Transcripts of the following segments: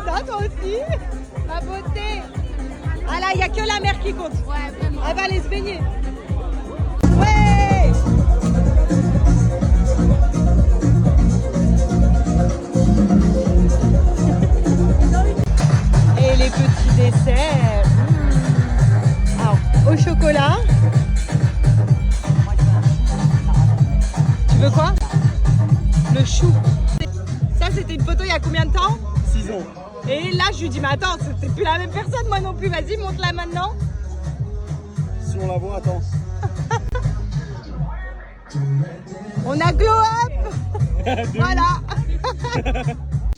Ah, toi aussi. Ma beauté. Ah là, il n'y a que la mer qui compte. Ouais, vraiment. Elle va aller se baigner. Ouais. Et les petits desserts. Alors, au chocolat. Tu veux quoi? Le chou. Ça, c'était une photo il y a combien de temps? 6 ans. Et là, je lui dis, mais attends, c'était plus la même personne, moi non plus. Vas-y, monte-la maintenant. Si on la voit, attends. On a glow up. Voilà.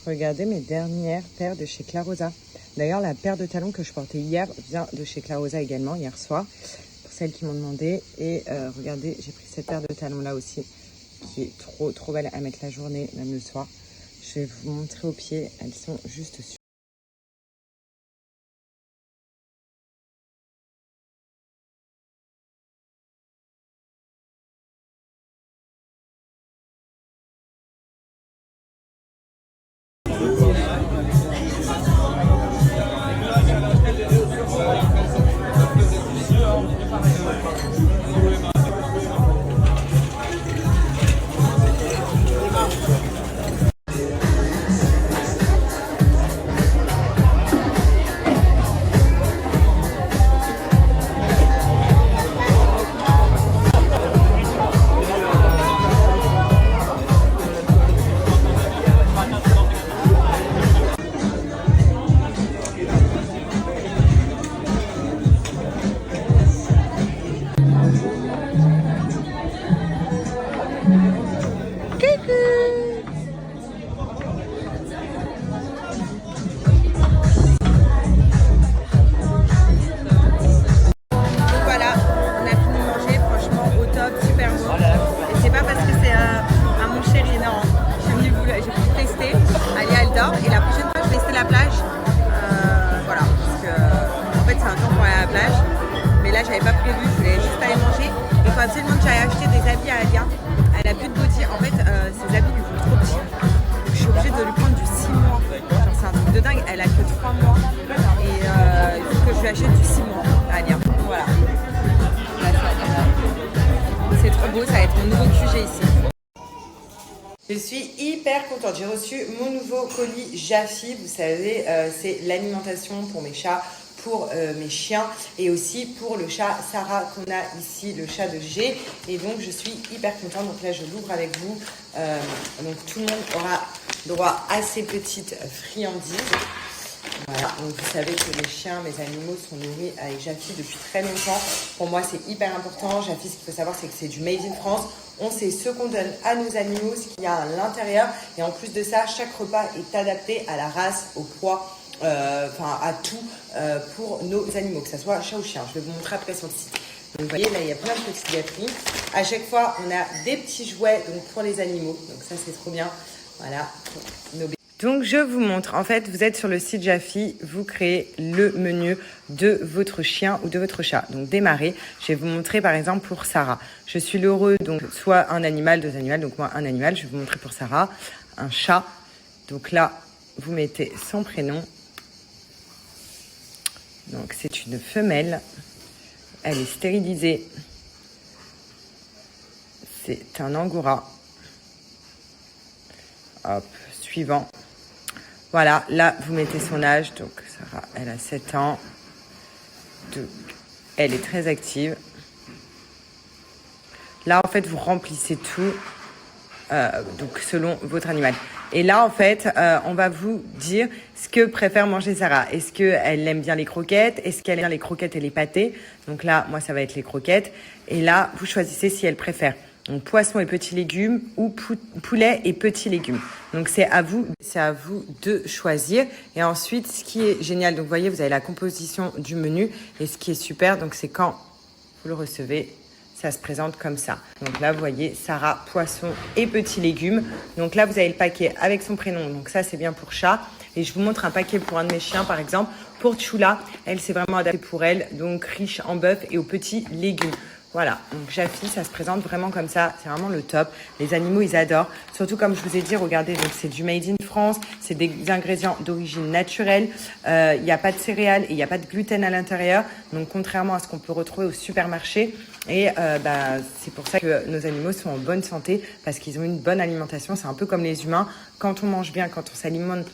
Regardez mes dernières paires de chez Clarosa. D'ailleurs, la paire de talons que je portais hier vient de chez Clarosa également, hier soir, pour celles qui m'ont demandé. Et regardez, j'ai pris cette paire de talons là aussi, qui est trop belle à mettre la journée, même le soir. Je vais vous montrer aux pieds, elles sont juste super. J'avais pas prévu, je voulais juste aller manger. Il faut absolument que j'aille acheter des habits à Alia. Elle a plus de body. En fait, ses habits lui font trop petits. Donc, je suis obligée de lui prendre du 6 mois. Genre, c'est un truc de dingue. Elle a que 3 mois. Et il faut que je lui achète du 6 mois à Alia. Voilà. C'est trop beau, ça va être mon nouveau QG ici. Je suis hyper contente. J'ai reçu mon nouveau colis Jaffy. Vous savez, c'est l'alimentation pour mes chats, pour mes chiens et aussi pour le chat Sarah qu'on a ici, le chat de G. Et donc je suis hyper contente. Donc là je l'ouvre avec vous. Donc tout le monde aura droit à ces petites friandises. Voilà, donc vous savez que les chiens, mes animaux sont nourris avec Jaffy depuis très longtemps. Pour moi c'est hyper important. Jaffy, ce qu'il faut savoir, c'est que c'est du made in France. On sait ce qu'on donne à nos animaux, ce qu'il y a à l'intérieur. Et en plus de ça, chaque repas est adapté à la race, au poids, à tout pour nos animaux, que ce soit chat ou chien. Je vais vous montrer après sur le site. Donc vous voyez, là il y a plein de petites gâteries. À chaque fois, on a des petits jouets donc pour les animaux. Donc ça c'est trop bien. Voilà, pour nos bébés. Donc je vous montre, en fait vous êtes sur le site Jaffy, vous créez le menu de votre chien ou de votre chat. Donc démarrer, je vais vous montrer par exemple pour Sarah. Je suis l'heureux, donc soit un animal, deux animaux, donc moi un animal, je vais vous montrer pour Sarah, un chat. Donc là, vous mettez son prénom. Donc c'est une femelle, elle est stérilisée. C'est un angora. Hop, suivant. Voilà, là, vous mettez son âge. Donc, Sarah, elle a 7 ans. Donc, elle est très active. Là, en fait, vous remplissez tout donc selon votre animal. Et là, en fait, on va vous dire ce que préfère manger Sarah. Est-ce qu'elle aime bien les croquettes? Est-ce qu'elle aime bien les croquettes et les pâtés? Donc là, moi, ça va être les croquettes. Et là, vous choisissez si elle préfère donc poisson et petits légumes ou poulet et petits légumes. Donc c'est à vous de choisir. Et ensuite, ce qui est génial, donc vous voyez, vous avez la composition du menu. Et ce qui est super, donc c'est quand vous le recevez, ça se présente comme ça. Donc là, vous voyez, Sarah, poisson et petits légumes. Donc là, vous avez le paquet avec son prénom. Donc ça, c'est bien pour chat. Et je vous montre un paquet pour un de mes chiens, par exemple. Pour Chula, elle, c'est vraiment adapté pour elle. Donc riche en bœuf et aux petits légumes. Voilà, donc Jaffy, ça se présente vraiment comme ça, c'est vraiment le top. Les animaux, ils adorent. Surtout comme je vous ai dit, regardez, donc c'est du made in France, c'est des ingrédients d'origine naturelle, il n'y a pas de céréales et il n'y a pas de gluten à l'intérieur. Donc contrairement à ce qu'on peut retrouver au supermarché, et c'est pour ça que nos animaux sont en bonne santé, parce qu'ils ont une bonne alimentation. C'est un peu comme les humains, quand on mange bien, quand on s'alimente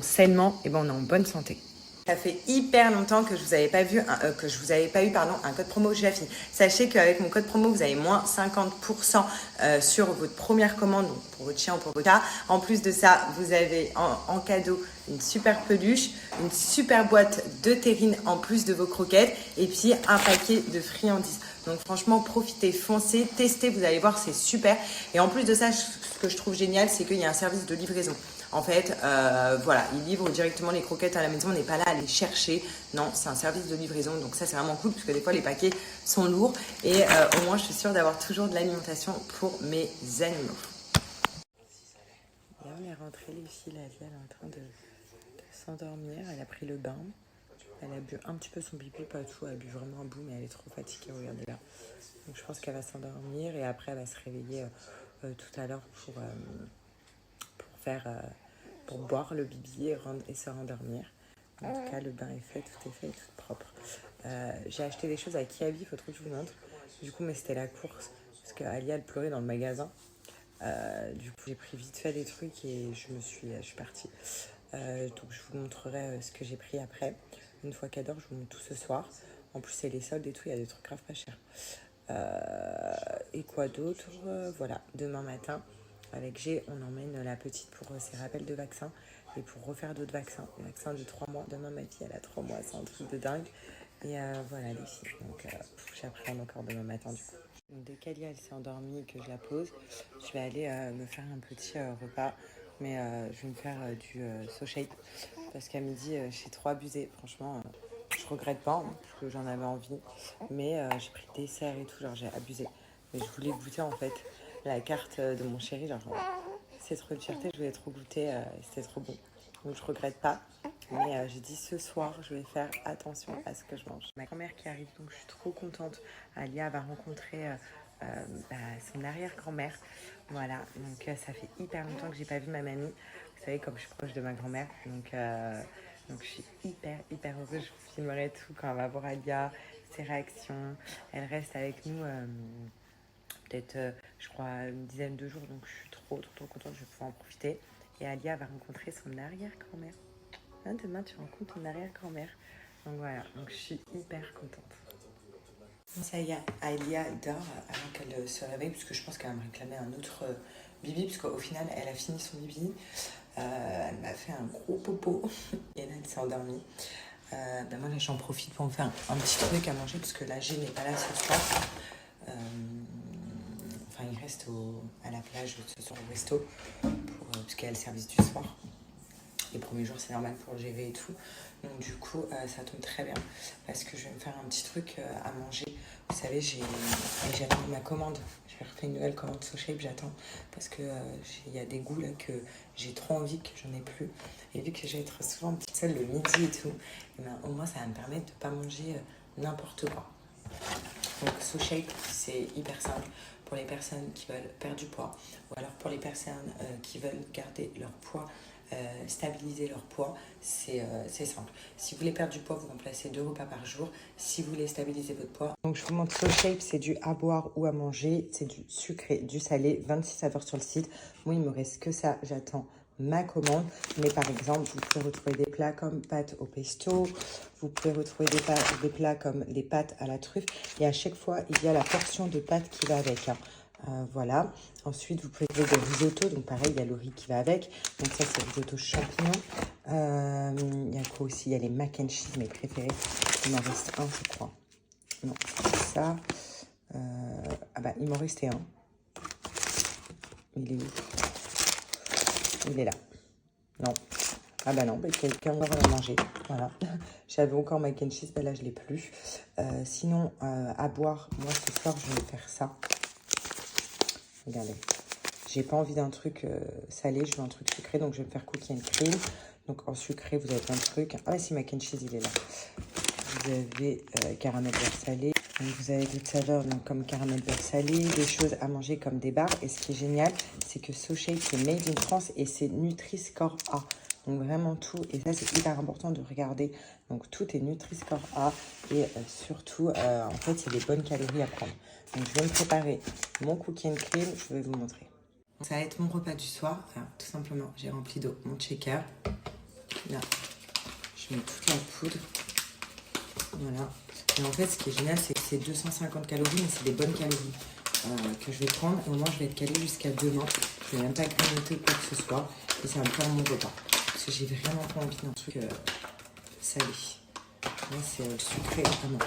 sainement, et on est en bonne santé. Ça fait hyper longtemps que je vous avais pas vu, un code promo Jaffy. Sachez qu'avec mon code promo, vous avez moins 50% sur votre première commande, donc pour votre chien ou pour votre chat. En plus de ça, vous avez en cadeau une super peluche, une super boîte de terrine en plus de vos croquettes et puis un paquet de friandises. Donc franchement, profitez, foncez, testez, vous allez voir, c'est super. Et en plus de ça, ce que je trouve génial, c'est qu'il y a un service de livraison. En fait, voilà, ils livrent directement les croquettes à la maison. On n'est pas là à les chercher. Non, c'est un service de livraison. Donc ça, c'est vraiment cool parce que des fois, les paquets sont lourds. Et au moins, je suis sûre d'avoir toujours de l'alimentation pour mes animaux. Là, on est rentré, les filles. Elle est en train de s'endormir. Elle a pris le bain. Elle a bu un petit peu son pipi, pas tout. Elle a bu vraiment un bout, mais elle est trop fatiguée. Regardez là. Donc je pense qu'elle va s'endormir et après, elle va se réveiller tout à l'heure pour pour boire le bibi et se rendormir. En tout cas, le bain est fait, tout propre. J'ai acheté des choses à Kiabi, il faut trop que je vous montre. Du coup, mais c'était la course, parce qu'Alia, elle pleurait dans le magasin. Du coup, j'ai pris vite fait des trucs et je suis partie. Donc, je vous montrerai ce que j'ai pris après. Une fois qu'elle dort, je vous montre tout ce soir. En plus, c'est les soldes et tout, il y a des trucs grave pas chers. Et quoi d'autre voilà, demain matin. Avec G, on emmène la petite pour ses rappels de vaccins et pour refaire d'autres vaccins. Le vaccin de 3 mois. Demain, ma fille, elle a 3 mois. C'est un truc de dingue. Et voilà, les filles. Donc, j'apprends encore demain matin, du coup. Donc, dès qu'Alia, elle s'est endormie et que je la pose, je vais aller me faire un petit repas. Mais je vais me faire du So Shape. Parce qu'à midi, j'ai trop abusé. Franchement, je regrette pas, hein, parce que j'en avais envie. Mais j'ai pris le dessert et tout. Genre, j'ai abusé. Mais je voulais goûter, en fait, la carte de mon chéri, genre c'est trop de fierté, je voulais trop goûter, c'était trop bon. Donc je regrette pas, mais j'ai dit ce soir je vais faire attention à ce que je mange. Ma grand-mère qui arrive, donc je suis trop contente. Alia va rencontrer son arrière-grand-mère. Voilà, donc ça fait hyper longtemps que j'ai pas vu ma mamie. Vous savez, comme je suis proche de ma grand-mère, donc je suis hyper heureuse. Je vous filmerai tout quand elle va voir Alia, ses réactions. Elle reste avec nous peut-être, je crois, une dizaine de jours. Donc, je suis trop contente. Je vais pouvoir en profiter. Et Alia va rencontrer son arrière-grand-mère. Hein, demain, tu rencontres ton arrière-grand-mère. Donc, voilà. Donc, je suis hyper contente. Ça y est, Alia dort avant qu'elle se réveille, puisque je pense qu'elle va me réclamer un autre bibi, puisqu'au final, elle a fini son bibi. Elle m'a fait un gros popo. Et là, elle s'est endormie. Moi, là, j'en profite pour me faire un petit truc à manger, parce que la G n'est pas là ce soir. Enfin, il reste à la plage ce soir au resto, parce qu'il y a le service du soir. Les premiers jours, c'est normal pour le GV et tout. Donc, du coup, ça tombe très bien, parce que je vais me faire un petit truc à manger. Vous savez, j'attends ma commande. J'ai refait une nouvelle commande So Shape, j'attends, parce que il y a des goûts là que j'ai trop envie, que j'en ai plus. Et vu que je vais être souvent petite seule le midi et tout, et au moins, ça va me permettre de ne pas manger n'importe quoi. Donc So Shape, c'est hyper simple pour les personnes qui veulent perdre du poids, ou alors pour les personnes qui veulent garder leur poids, stabiliser leur poids, c'est simple. Si vous voulez perdre du poids, vous remplacez 2 repas par jour. Si vous voulez stabiliser votre poids, donc je vous montre So Shape, c'est du à boire ou à manger, c'est du sucré, du salé, 26 saveurs sur le site. Moi, il me reste que ça, j'attends ma commande. Mais par exemple, vous pouvez retrouver des plats comme pâtes au pesto, vous pouvez retrouver des plats comme les pâtes à la truffe, et à chaque fois il y a la portion de pâtes qui va avec, hein. Voilà, ensuite vous pouvez trouver des risottos, donc pareil il y a le riz qui va avec, donc ça c'est risotto champignons. Il y a quoi aussi, il y a les mac and cheese, mes préférés, il m'en reste un je crois, non c'est ça, il m'en restait un, il est où? Il est là. Non. Non, quelqu'un va la manger. Voilà. J'avais encore mac and cheese, là je l'ai plus. Sinon, à boire, moi ce soir je vais faire ça. Regardez. J'ai pas envie d'un truc salé, je veux un truc sucré, donc je vais me faire cookie and cream. Donc en sucré, vous avez plein de trucs. Ah si, mac and cheese, il est là. Vous avez caramel beurre salé. Donc, vous avez des saveurs donc, comme caramel beurre salé, des choses à manger comme des bars. Et ce qui est génial, c'est que SoShade, c'est made in France et c'est Nutri-Score A. Donc vraiment tout, et ça c'est hyper important de regarder. Donc tout est Nutri-Score A et surtout, en fait, il y a des bonnes calories à prendre. Donc je vais me préparer mon cookie and cream, je vais vous montrer. Ça va être mon repas du soir. Alors, tout simplement, j'ai rempli d'eau mon shaker. Là, je mets toute la poudre. Voilà. Et en fait, ce qui est génial, c'est que c'est 250 calories, mais c'est des bonnes calories que je vais prendre. Et au moins, je vais être calée jusqu'à demain. Je ne vais même pas grignoter quoi que ce soit. Et ça va me faire mon repas. Parce que j'ai vraiment pas envie d'un truc salé. Là, c'est sucré à mort.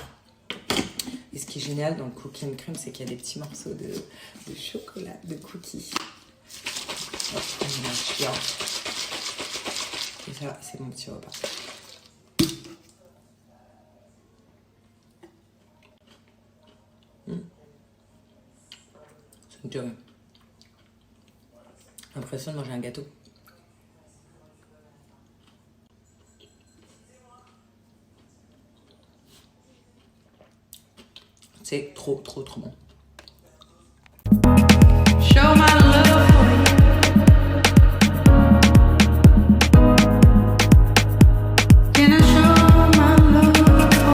Et ce qui est génial dans le cookie and cream, c'est qu'il y a des petits morceaux de chocolat, de cookies. Hop, on mélange bien. Et ça, c'est mon petit repas. C'est dur. L'impression de manger un gâteau. C'est trop bon. Show my love for you. Can I show my love for you?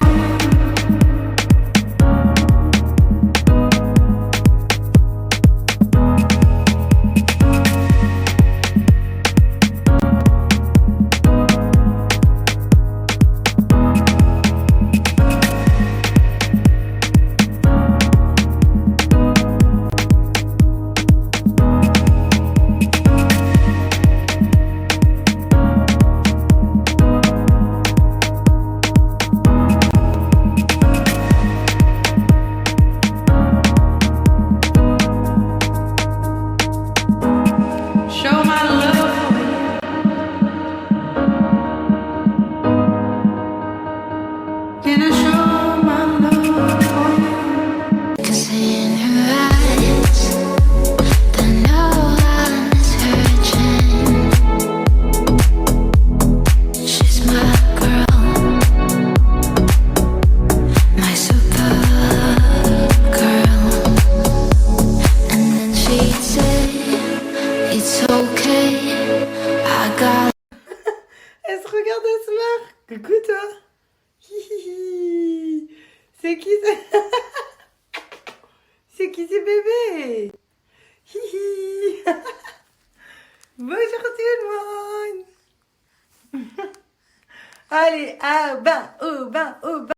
Elle se regarde, elle se marre. Coucou toi. C'est qui ça? C'est qui ce bébé? Bonjour tout le monde. Allez, au bain, au bain, au bain.